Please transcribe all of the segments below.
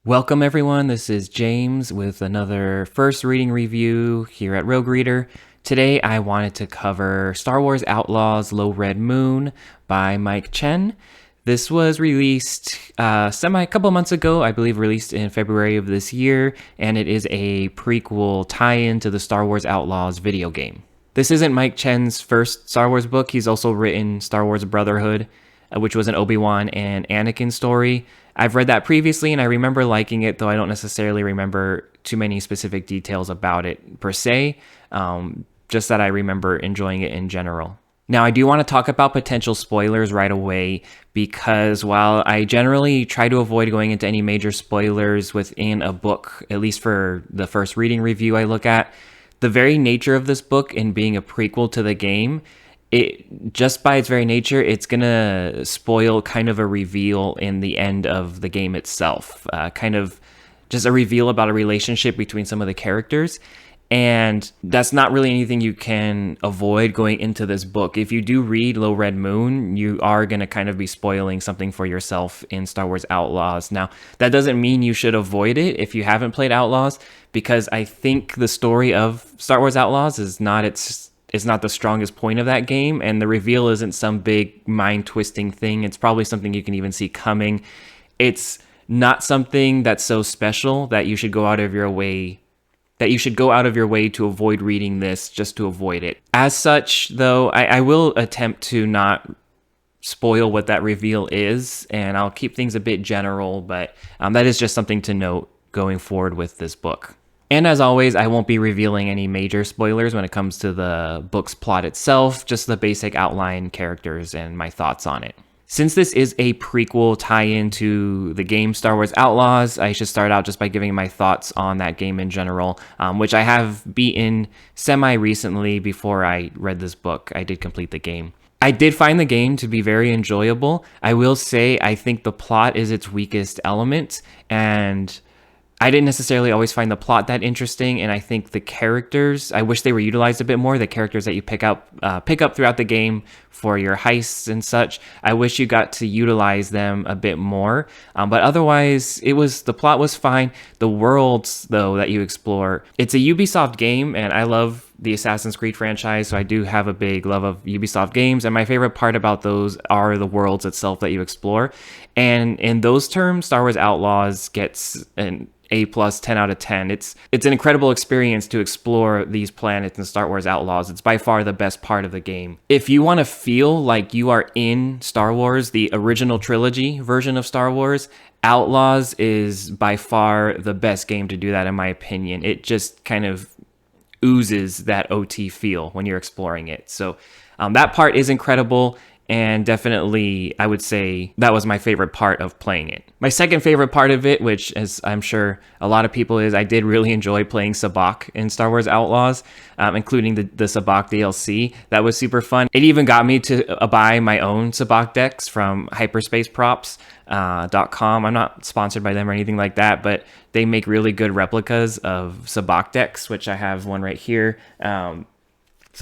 Welcome everyone, this is James with another first reading review here at Rogue Reader. Today I wanted to cover Star Wars Outlaws Low Red Moon by Mike Chen. This was released a couple months ago, I believe released in February of this year, and it is a prequel tie-in to the Star Wars Outlaws video game. This isn't Mike Chen's first Star Wars book. He's also written Star Wars Brotherhood, which was an Obi-Wan and Anakin story. I've read that previously and I remember liking it, though I don't necessarily remember too many specific details about it per se, just that I remember enjoying it in general. Now, I do want to talk about potential spoilers right away because while I generally try to avoid going into any major spoilers within a book, at least for the first reading review I look at, the very nature of this book and being a prequel to the game, it just by its very nature, it's gonna spoil kind of a reveal in the end of the game itself. Kind of just a reveal about a relationship between some of the characters. And that's not really anything you can avoid going into this book. If you do read Low Red Moon, you are going to kind of be spoiling something for yourself in Star Wars Outlaws. Now, that doesn't mean you should avoid it if you haven't played Outlaws, because I think the story of Star Wars Outlaws is not the strongest point of that game, and the reveal isn't some big mind-twisting thing. It's probably something you can even see coming. It's not something that's so special that you should go out of your way to avoid reading this just to avoid it. As such, though, I will attempt to not spoil what that reveal is, and I'll keep things a bit general, but that is just something to note going forward with this book. And as always, I won't be revealing any major spoilers when it comes to the book's plot itself, just the basic outline, characters, and my thoughts on it. Since this is a prequel tie-in to the game Star Wars Outlaws, I should start out just by giving my thoughts on that game in general, which I have beaten semi-recently before I read this book. I did complete the game. I did find the game to be very enjoyable. I will say I think the plot is its weakest element, and I didn't necessarily always find the plot that interesting, and I think the characters, I wish they were utilized a bit more. The characters that you pick up throughout the game for your heists and such, I wish you got to utilize them a bit more. But otherwise, the plot was fine. The worlds, though, that you explore, it's a Ubisoft game, and I love the Assassin's Creed franchise, so I do have a big love of Ubisoft games, and my favorite part about those are the worlds itself that you explore. And in those terms, Star Wars Outlaws gets an A+, 10 out of 10. It's an incredible experience to explore these planets in Star Wars Outlaws. It's by far the best part of the game. If you want to feel like you are in Star Wars, the original trilogy version of Star Wars, Outlaws is by far the best game to do that, in my opinion. It just kind of oozes that OT feel when you're exploring it. So that part is incredible. And definitely, I would say that was my favorite part of playing it. My second favorite part of it, which as I'm sure a lot of people is, I did really enjoy playing Sabacc in Star Wars Outlaws, including the Sabacc DLC. That was super fun. It even got me to buy my own Sabacc decks from hyperspaceprops.com. I'm not sponsored by them or anything like that, but they make really good replicas of Sabacc decks, which I have one right here. So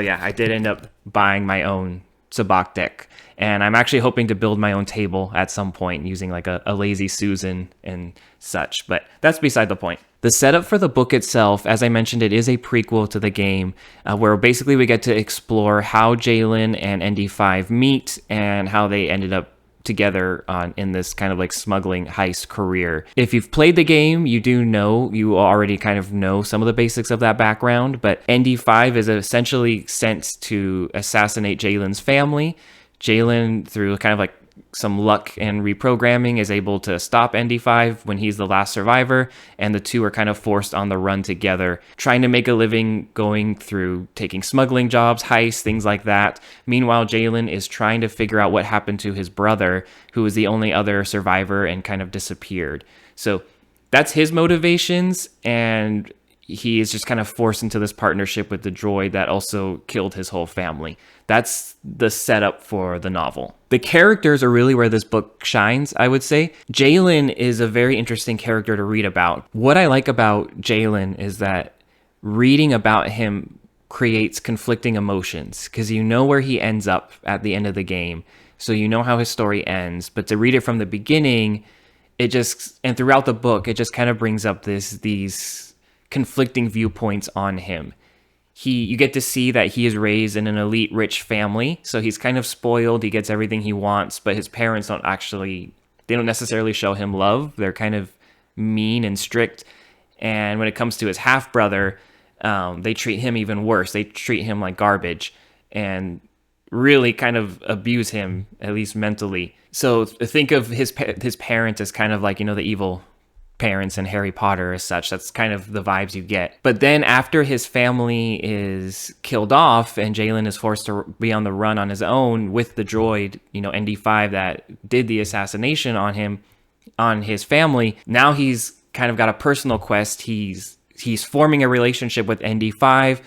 yeah, I did end up buying my own Sabacc deck, and I'm actually hoping to build my own table at some point using like a Lazy Susan and such, but that's beside the point. The setup for the book itself, as I mentioned, it is a prequel to the game, where basically we get to explore how Jaylen and ND-5 meet and how they ended up together in this kind of like smuggling heist career. If you've played the game, you already kind of know some of the basics of that background, but ND-5 is essentially sent to assassinate Jaylen's family. Jaylen, through kind of like some luck and reprogramming, is able to stop ND-5 when he's the last survivor, and the two are kind of forced on the run together, trying to make a living going through taking smuggling jobs, heists, things like that. Meanwhile, Jaylen is trying to figure out what happened to his brother, who was the only other survivor and kind of disappeared. So that's his motivations, and he is just kind of forced into this partnership with the droid that also killed his whole family. That's the setup for the novel. The characters are really where this book shines, I would say. Jaylen is a very interesting character to read about. What I like about Jaylen is that reading about him creates conflicting emotions, because you know where he ends up at the end of the game, so you know how his story ends, but to read it from the beginning, and throughout the book, it just kind of brings up these conflicting viewpoints on him. You get to see that he is raised in an elite rich family, so he's kind of spoiled. He gets everything he wants, but his parents they don't necessarily show him love. They're kind of mean and strict. And when it comes to his half brother, they treat him even worse. They treat him like garbage and really kind of abuse him, at least mentally. So think of his parents as kind of like, the evil parents in Harry Potter as such. That's kind of the vibes you get. But then after his family is killed off and Jaylen is forced to be on the run on his own with the droid, ND-5 that did the assassination on his family, now he's kind of got a personal quest. He's forming a relationship with ND-5,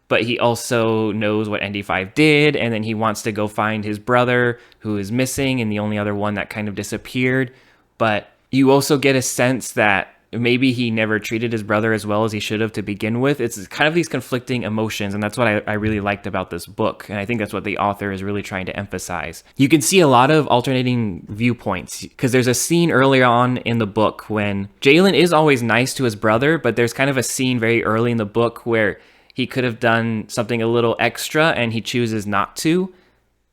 but he also knows what ND-5 did, and then he wants to go find his brother who is missing and the only other one that kind of disappeared. But you also get a sense that maybe he never treated his brother as well as he should have to begin with. It's kind of these conflicting emotions, and that's what I really liked about this book, and I think that's what the author is really trying to emphasize. You can see a lot of alternating viewpoints, because there's a scene earlier on in the book when Jaylen is always nice to his brother, but there's kind of a scene very early in the book where he could have done something a little extra and he chooses not to.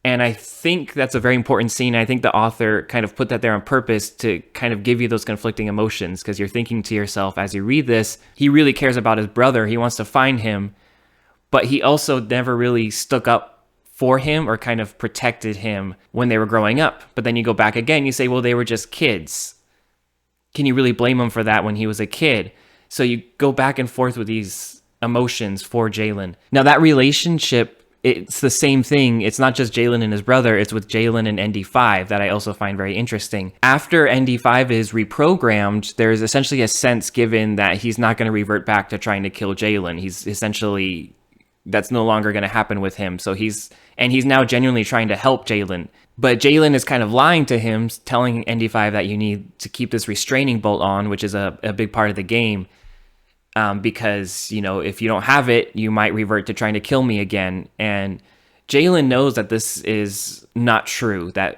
And I think that's a very important scene. I think the author kind of put that there on purpose to kind of give you those conflicting emotions, because you're thinking to yourself as you read this, he really cares about his brother. He wants to find him, but he also never really stuck up for him or kind of protected him when they were growing up. But then you go back again, you say, well, they were just kids. Can you really blame him for that when he was a kid? So you go back and forth with these emotions for Jaylen. Now that relationship, it's the same thing. It's not just Jaylen and his brother. It's with Jaylen and ND-5 that I also find very interesting. After ND-5 is reprogrammed, there's essentially a sense given that he's not going to revert back to trying to kill Jaylen. He's essentially, that's no longer going to happen with him. So he's now genuinely trying to help Jaylen. But Jaylen is kind of lying to him, telling ND-5 that you need to keep this restraining bolt on, which is a big part of the game. Because, if you don't have it, you might revert to trying to kill me again. And Jaylen knows that this is not true, that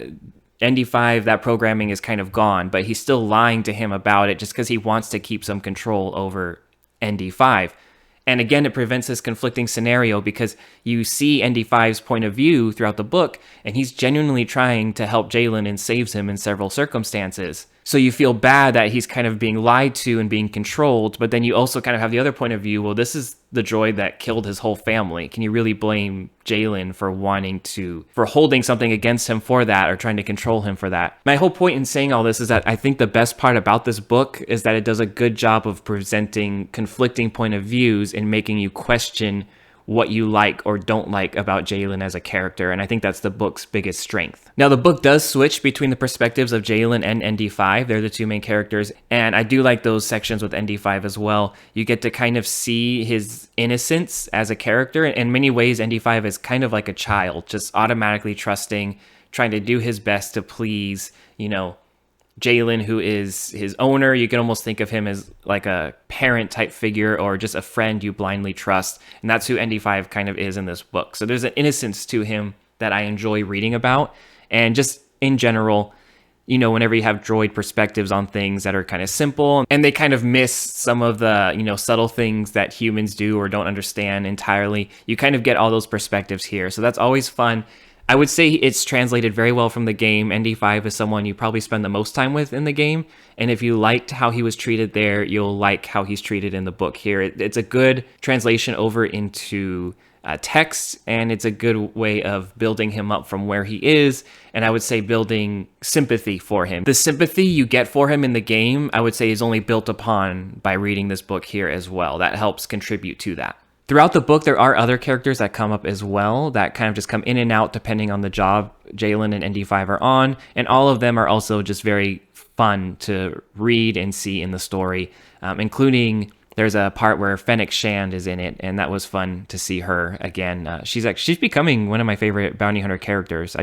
ND-5, that programming is kind of gone, but he's still lying to him about it just because he wants to keep some control over ND-5. And again, it prevents this conflicting scenario because you see ND-5's point of view throughout the book, and he's genuinely trying to help Jaylen and saves him in several circumstances. So you feel bad that he's kind of being lied to and being controlled, but then you also kind of have the other point of view, well, this is the droid that killed his whole family. Can you really blame Jaylen for holding something against him for that or trying to control him for that? My whole point in saying all this is that I think the best part about this book is that it does a good job of presenting conflicting point of views and making you question what you like or don't like about Jaylen as a character, and I think that's the book's biggest strength. Now, the book does switch between the perspectives of Jaylen and ND-5. They're the two main characters, and I do like those sections with ND-5 as well. You get to kind of see his innocence as a character. In many ways, ND-5 is kind of like a child, just automatically trusting, trying to do his best to please, Jaylen, who is his owner. You can almost think of him as like a parent type figure or just a friend you blindly trust. And that's who ND-5 kind of is in this book. So there's an innocence to him that I enjoy reading about. And just in general, whenever you have droid perspectives on things that are kind of simple and they kind of miss some of the, subtle things that humans do or don't understand entirely, you kind of get all those perspectives here. So that's always fun. I would say it's translated very well from the game. ND-5 is someone you probably spend the most time with in the game. And if you liked how he was treated there, you'll like how he's treated in the book here. It's a good translation over into text, and it's a good way of building him up from where he is. And I would say building sympathy for him. The sympathy you get for him in the game, I would say, is only built upon by reading this book here as well. That helps contribute to that. Throughout the book, there are other characters that come up as well that kind of just come in and out depending on the job Jaylen and ND-5 are on. And all of them are also just very fun to read and see in the story, including there's a part where Fennec Shand is in it, and that was fun to see her again. She's becoming one of my favorite bounty hunter characters.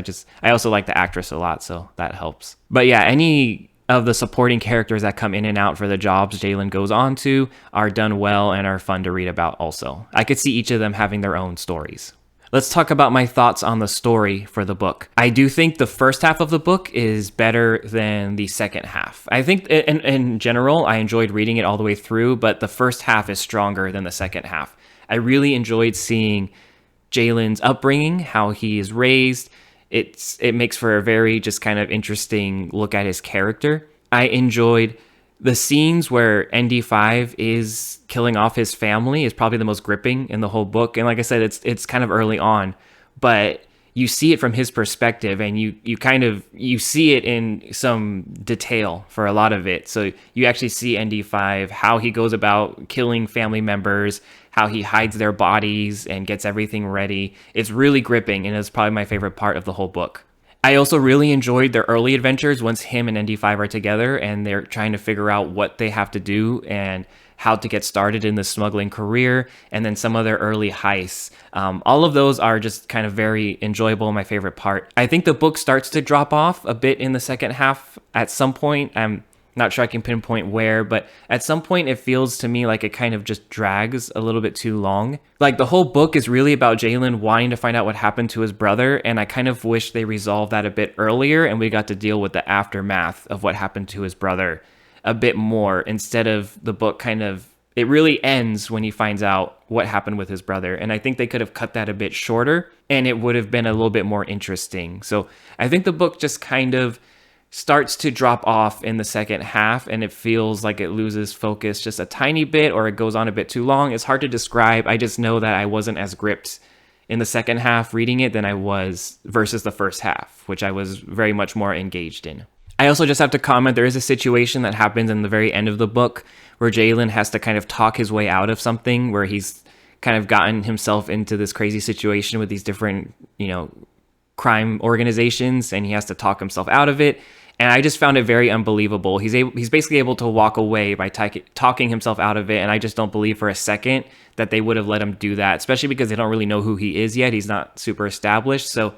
I also like the actress a lot, so that helps. But yeah, any of the supporting characters that come in and out for the jobs Jaylen goes on to are done well and are fun to read about also. I could see each of them having their own stories. Let's talk about my thoughts on the story for the book. I do think the first half of the book is better than the second half. I think in general, I enjoyed reading it all the way through, but the first half is stronger than the second half. I really enjoyed seeing Jaylen's upbringing, how he is raised. It makes for a very just kind of interesting look at his character. I enjoyed the scenes where ND-5 is killing off his family is probably the most gripping in the whole book. And like I said, it's kind of early on, but you see it from his perspective, and you see it in some detail for a lot of it. So you actually see ND-5, how he goes about killing family members, how he hides their bodies and gets everything ready. It's really gripping, and it's probably my favorite part of the whole book. I also really enjoyed their early adventures once him and ND-5 are together and they're trying to figure out what they have to do and how to get started in the smuggling career, and then some of their early heists. All of those are just kind of very enjoyable, my favorite part. I think the book starts to drop off a bit in the second half at some point. I'm not sure I can pinpoint where, but at some point it feels to me like it kind of just drags a little bit too long. Like the whole book is really about Jaylen wanting to find out what happened to his brother, and I kind of wish they resolved that a bit earlier and we got to deal with the aftermath of what happened to his brother a bit more, instead of the book kind of, it really ends when he finds out what happened with his brother. And I think they could have cut that a bit shorter and it would have been a little bit more interesting. So I think the book just kind of starts to drop off in the second half, and it feels like it loses focus just a tiny bit, or it goes on a bit too long. It's hard to describe. I just know that I wasn't as gripped in the second half reading it than I was versus the first half, which I was very much more engaged in. I also just have to comment, there is a situation that happens in the very end of the book where Jaylen has to kind of talk his way out of something, where he's kind of gotten himself into this crazy situation with these different, crime organizations, and he has to talk himself out of it. And I just found it very unbelievable. He's basically able to walk away by talking himself out of it, and I just don't believe for a second that they would have let him do that, especially because they don't really know who he is yet. He's not super established. So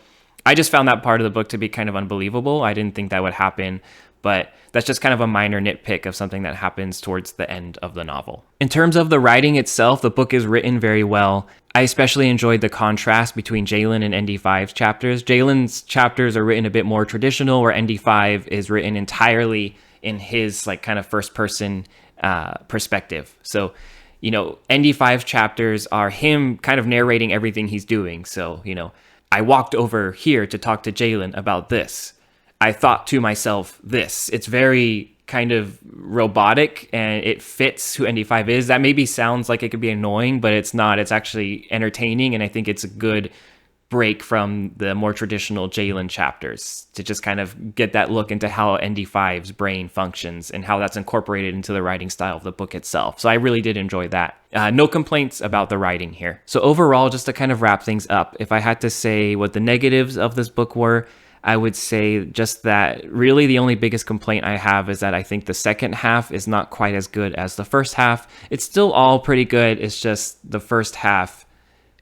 I just found that part of the book to be kind of unbelievable. I didn't think that would happen, but that's just kind of a minor nitpick of something that happens towards the end of the novel. In terms of the writing itself, the book is written very well. I especially enjoyed the contrast between Jaylen and ND-5's chapters. Jaylen's chapters are written a bit more traditional, where ND-5 is written entirely in his kind of first person perspective. So, ND-5's chapters are him kind of narrating everything he's doing. So, I walked over here to talk to Jaylen about this. I thought to myself this. It's very kind of robotic, and it fits who ND-5 is. That maybe sounds like it could be annoying, but it's not. It's actually entertaining, and I think it's a good break from the more traditional Jaylen chapters to just kind of get that look into how ND-5's brain functions and how that's incorporated into the writing style of the book itself. So I really did enjoy that. No complaints about the writing here. So overall, just to kind of wrap things up, if I had to say what the negatives of this book were, I would say just that really the only biggest complaint I have is that I think the second half is not quite as good as the first half. It's still all pretty good. It's just the first half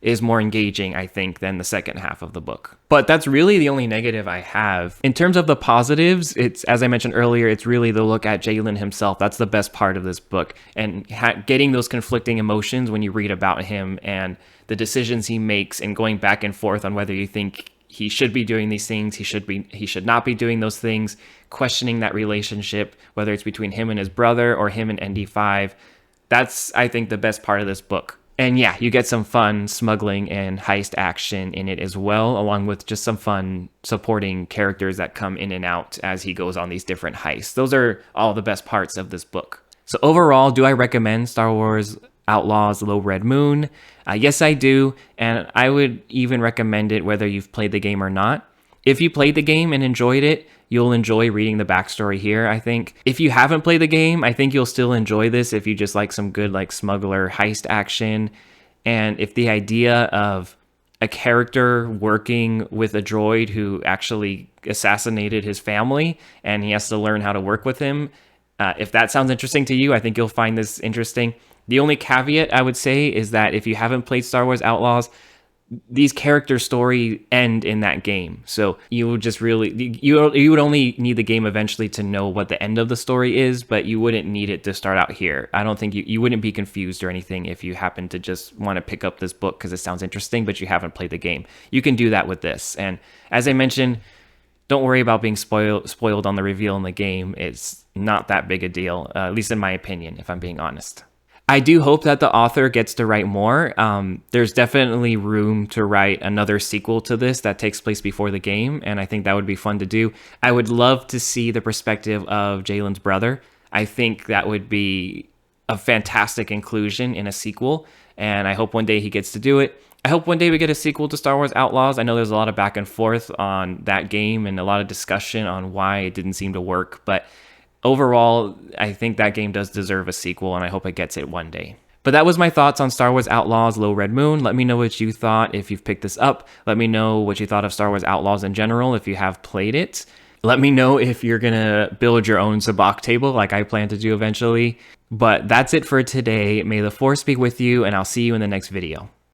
is more engaging, I think, than the second half of the book. But that's really the only negative I have. In terms of the positives, it's, as I mentioned earlier, it's really the look at Jaylen himself. That's the best part of this book. And getting those conflicting emotions when you read about him and the decisions he makes, and going back and forth on whether you think he should be doing these things, he should not be doing those things, questioning that relationship, whether it's between him and his brother or him and ND-5. That's, I think, the best part of this book. And yeah, you get some fun smuggling and heist action in it as well, along with just some fun supporting characters that come in and out as he goes on these different heists. Those are all the best parts of this book. So overall, do I recommend Star Wars Outlaws Low Red Moon? Yes, I do, and I would even recommend it whether you've played the game or not. If you played the game and enjoyed it, you'll enjoy reading the backstory here, I think. If you haven't played the game, I think you'll still enjoy this if you just like some good smuggler heist action. And if the idea of a character working with a droid who actually assassinated his family and he has to learn how to work with him, if that sounds interesting to you, I think you'll find this interesting. The only caveat I would say is that if you haven't played Star Wars Outlaws, these character story end in that game. So you would just really you would only need the game eventually to know what the end of the story is, but you wouldn't need it to start out here. I don't think you wouldn't be confused or anything if you happen to just want to pick up this book because it sounds interesting, but you haven't played the game. You can do that with this. And as I mentioned, don't worry about being spoiled on the reveal in the game. It's not that big a deal, at least in my opinion, if I'm being honest. I do hope that the author gets to write more. There's definitely room to write another sequel to this that takes place before the game, and I think that would be fun to do. I would love to see the perspective of Jaylen's brother. I think that would be a fantastic inclusion in a sequel, and I hope one day he gets to do it. I hope one day we get a sequel to Star Wars Outlaws. I know there's a lot of back and forth on that game and a lot of discussion on why it didn't seem to work, but overall, I think that game does deserve a sequel, and I hope it gets it one day. But that was my thoughts on Star Wars Outlaws Low Red Moon. Let me know what you thought if you've picked this up. Let me know what you thought of Star Wars Outlaws in general if you have played it. Let me know if you're going to build your own sabacc table like I plan to do eventually. But that's it for today. May the Force be with you, and I'll see you in the next video.